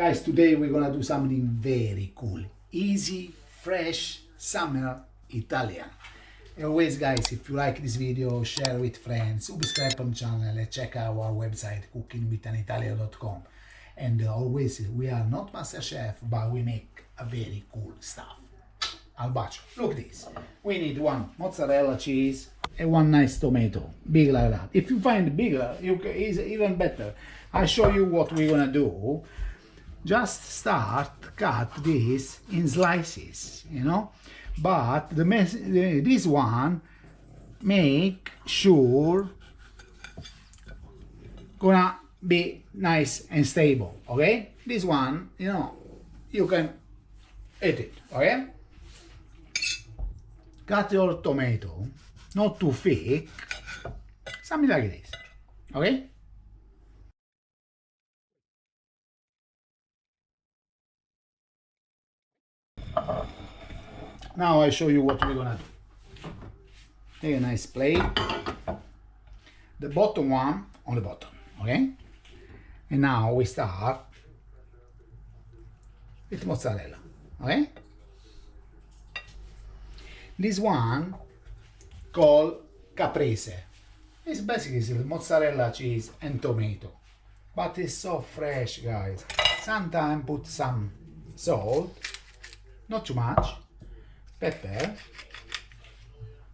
Guys, today we're gonna do something very cool. Easy, fresh, summer Italian. And always guys, if you like this video, share with friends, subscribe on the channel and check out our website cookingwithanitalia.com. And always, we are not master chef, but we make a very cool stuff. Al bacio. Look at this. We need one mozzarella cheese and one nice tomato, big like that. If you find bigger, it's even better. I'll show you what we're gonna do. Just cut this in slices, you know. But this one, make sure gonna be nice and stable, okay? This one, you know, you can eat it, okay? Cut your tomato, not too thick, something like this, okay? Now I show you what we're gonna do. Take a nice plate, the bottom one on the bottom, okay? And now we start with mozzarella, okay? This one called caprese. It's basically mozzarella cheese and tomato, but it's so fresh, guys. Sometimes put some salt, not too much, pepper,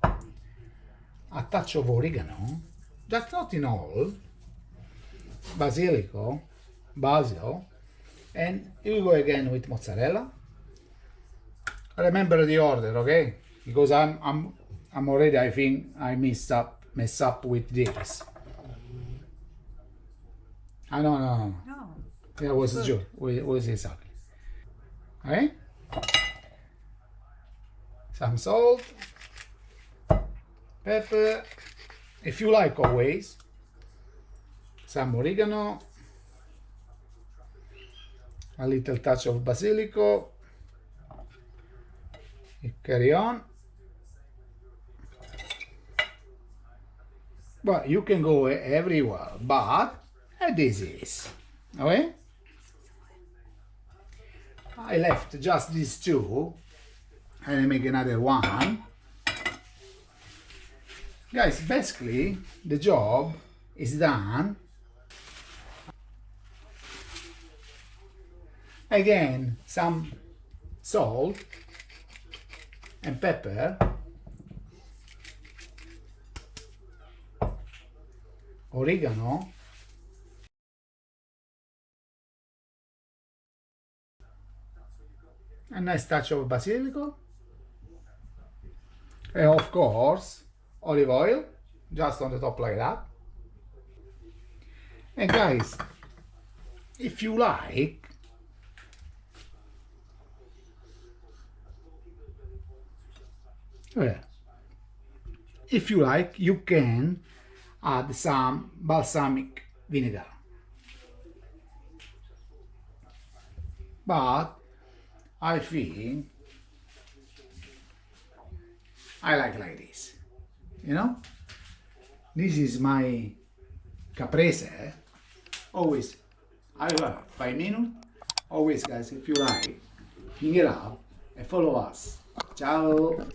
a touch of oregano, just not in all, basil, and you go again with mozzarella. Remember the order, okay? Because I'm already, I think I mess up with this. No. Yeah, it was a joke. Was exactly. Okay? Some salt, pepper, if you like always, some oregano, a little touch of basilico, carry on. Well, you can go everywhere, but this is, okay? I left just these two, and I make another one. Guys, basically, the job is done. Again, some salt and pepper, oregano, a nice touch of basilico, and of course olive oil just on the top like that. And guys, if you like, you can add some balsamic vinegar, but I think I like this, you know. This is my caprese. Always, I have 5 minutes. Always, guys, if you like, hang it up and follow us. Ciao.